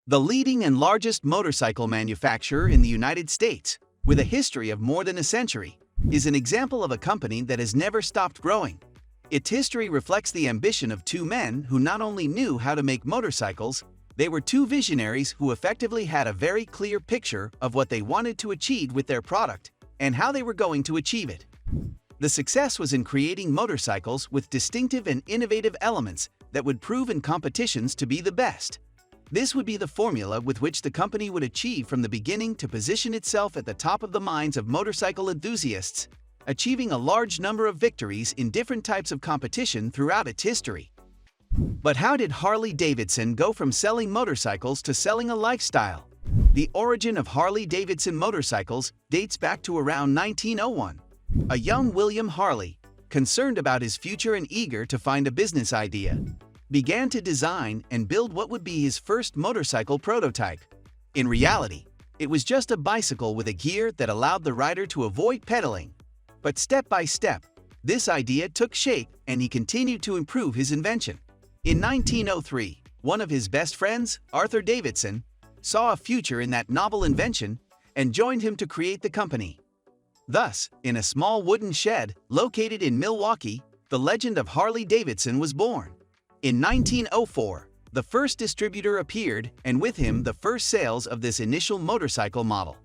The leading and largest motorcycle manufacturer in the United States, with a history of more than a century, is an example of a company that has never stopped growing. Its history reflects the ambition of two men who not only knew how to make motorcycles, they were two visionaries who effectively had a very clear picture of what they wanted to achieve with their product and how they were going to achieve it. The success was in creating motorcycles with distinctive and innovative elements that would prove in competitions to be the best. This would be the formula with which the company would achieve from the beginning to position itself at the top of the minds of motorcycle enthusiasts, achieving a large number of victories in different types of competition throughout its history. But how did Harley Davidson go from selling motorcycles to selling a lifestyle? The origin of Harley Davidson motorcycles dates back to around 1901. A young William Harley, concerned about his future and eager to find a business idea, began to design and build what would be his first motorcycle prototype. In reality, it was just a bicycle with a gear that allowed the rider to avoid pedaling. But step by step, this idea took shape and he continued to improve his invention. In 1903, one of his best friends, Arthur Davidson, saw a future in that novel invention and joined him to create the company. Thus, in a small wooden shed located in Milwaukee, the legend of Harley Davidson was born. In 1904, the first distributor appeared, and with him the first sales of this initial motorcycle model.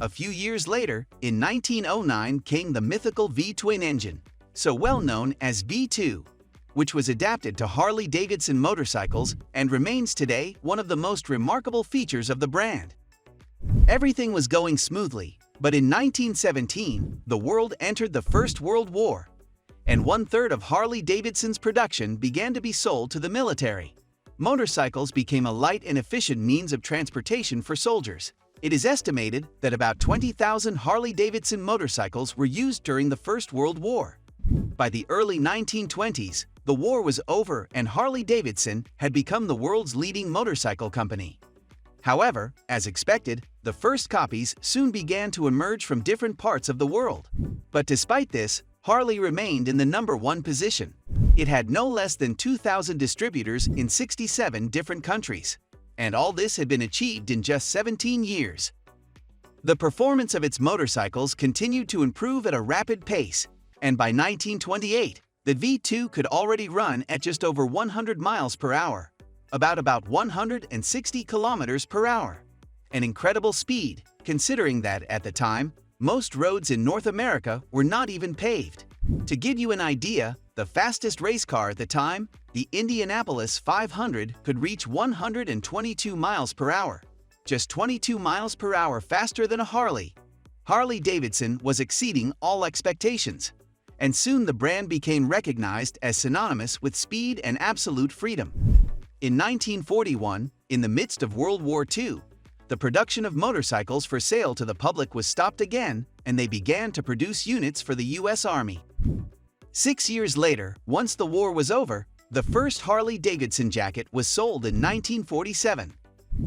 A few years later, in 1909, came the mythical V-twin engine, so well known as V2, which was adapted to Harley Davidson motorcycles and remains today one of the most remarkable features of the brand. Everything was going smoothly, but in 1917, the world entered the First World War, and one-third of Harley Davidson's production began to be sold to the military. Motorcycles became a light and efficient means of transportation for soldiers. It is estimated that about 20,000 Harley Davidson motorcycles were used during the First World War. By the early 1920s, the war was over and Harley Davidson had become the world's leading motorcycle company. However, as expected, the first copies soon began to emerge from different parts of the world. But despite this, Harley remained in the #1 position. It had no less than 2,000 distributors in 67 different countries, and all this had been achieved in just 17 years. The performance of its motorcycles continued to improve at a rapid pace, and by 1928, the V2 could already run at just over 100 miles per hour, about 160 kilometers per hour. An incredible speed, considering that at the time, most roads in North America were not even paved. To give you an idea, the fastest race car at the time, the Indianapolis 500, could reach 122 miles per hour, just 22 miles per hour faster than a Harley. Harley Davidson was exceeding all expectations, and soon the brand became recognized as synonymous with speed and absolute freedom. In 1941, in the midst of World War II, the production of motorcycles for sale to the public was stopped again, and they began to produce units for the U.S. Army. 6 years later, once the war was over, the first Harley Davidson jacket was sold in 1947.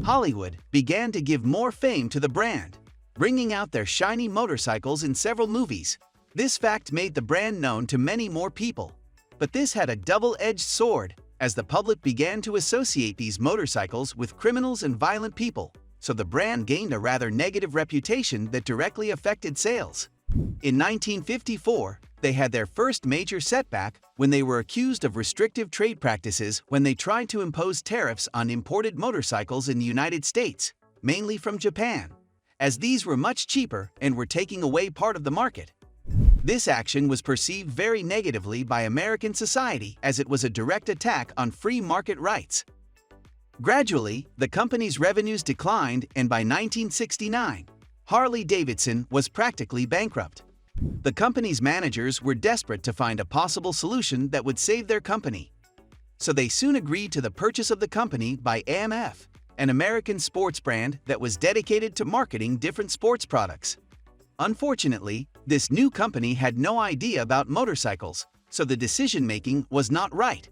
Hollywood began to give more fame to the brand, bringing out their shiny motorcycles in several movies. This fact made the brand known to many more people. But this had a double-edged sword, as the public began to associate these motorcycles with criminals and violent people. So the brand gained a rather negative reputation that directly affected sales. In 1954, they had their first major setback when they were accused of restrictive trade practices when they tried to impose tariffs on imported motorcycles in the United States, mainly from Japan, as these were much cheaper and were taking away part of the market. This action was perceived very negatively by American society as it was a direct attack on free market rights. Gradually, the company's revenues declined, and by 1969, Harley Davidson was practically bankrupt. The company's managers were desperate to find a possible solution that would save their company. So they soon agreed to the purchase of the company by AMF, an American sports brand that was dedicated to marketing different sports products. Unfortunately, this new company had no idea about motorcycles, so the decision-making was not right.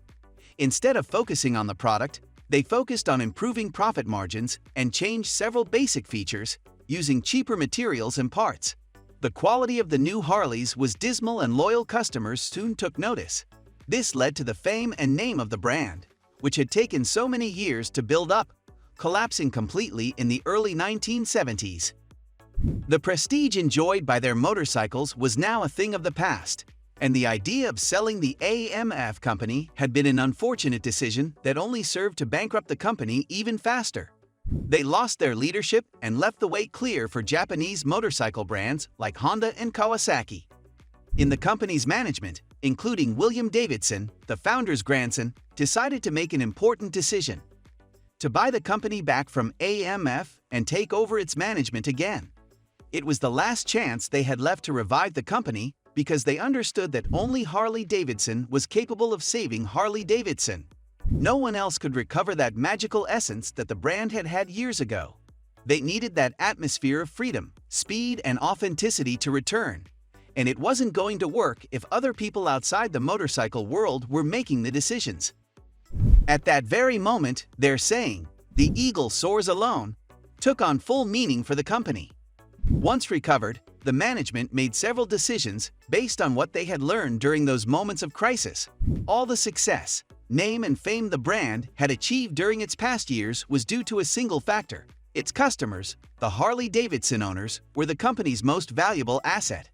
Instead of focusing on the product, they focused on improving profit margins and changed several basic features using cheaper materials and parts. The quality of the new Harleys was dismal and loyal customers soon took notice. This led to the fame and name of the brand, which had taken so many years to build up, collapsing completely in the early 1970s. The prestige enjoyed by their motorcycles was now a thing of the past, and the idea of selling the AMF company had been an unfortunate decision that only served to bankrupt the company even faster. They lost their leadership and left the way clear for Japanese motorcycle brands like Honda and Kawasaki. In the company's management, including William Davidson, the founder's grandson, decided to make an important decision: to buy the company back from AMF and take over its management again. It was the last chance they had left to revive the company because they understood that only Harley Davidson was capable of saving Harley Davidson. No one else could recover that magical essence that the brand had had years ago. They needed that atmosphere of freedom, speed, and authenticity to return. And it wasn't going to work if other people outside the motorcycle world were making the decisions. At that very moment, their saying, "The eagle soars alone," took on full meaning for the company. Once recovered, the management made several decisions based on what they had learned during those moments of crisis. All the success, name, and fame the brand had achieved during its past years was due to a single factor: its customers. The Harley Davidson owners were the company's most valuable asset.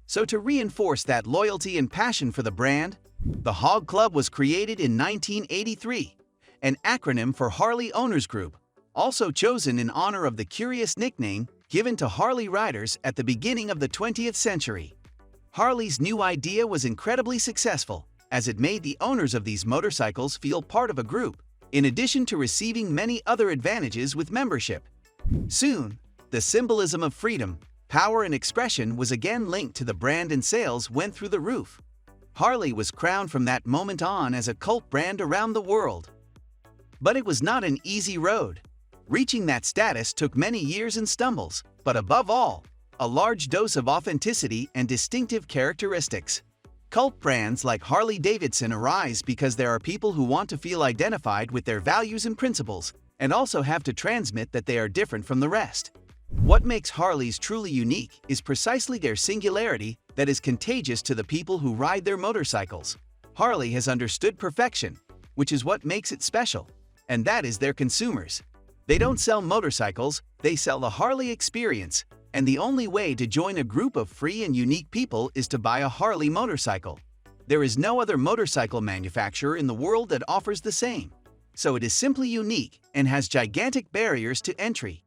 So to reinforce that loyalty and passion for the brand, the Hog Club was created in 1983, an acronym for Harley Owners Group, also chosen in honor of the curious nickname given to Harley riders at the beginning of the 20th century. Harley's new idea was incredibly successful, as it made the owners of these motorcycles feel part of a group, in addition to receiving many other advantages with membership. Soon, the symbolism of freedom, power, and expression was again linked to the brand, and sales went through the roof. Harley was crowned from that moment on as a cult brand around the world. But it was not an easy road. Reaching that status took many years and stumbles, but above all, a large dose of authenticity and distinctive characteristics. Cult brands like Harley Davidson arise because there are people who want to feel identified with their values and principles, and also have to transmit that they are different from the rest. What makes Harleys truly unique is precisely their singularity that is contagious to the people who ride their motorcycles. Harley has understood perfection, which is what makes it special, and that is their consumers. They don't sell motorcycles, they sell the Harley experience, and the only way to join a group of free and unique people is to buy a Harley motorcycle. There is no other motorcycle manufacturer in the world that offers the same, so it is simply unique and has gigantic barriers to entry.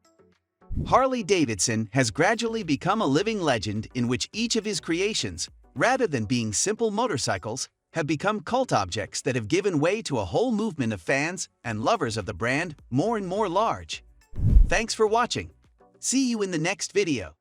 Harley Davidson has gradually become a living legend in which each of his creations, rather than being simple motorcycles, have become cult objects that have given way to a whole movement of fans and lovers of the brand, more and more large. Thanks for watching. See you in the next video.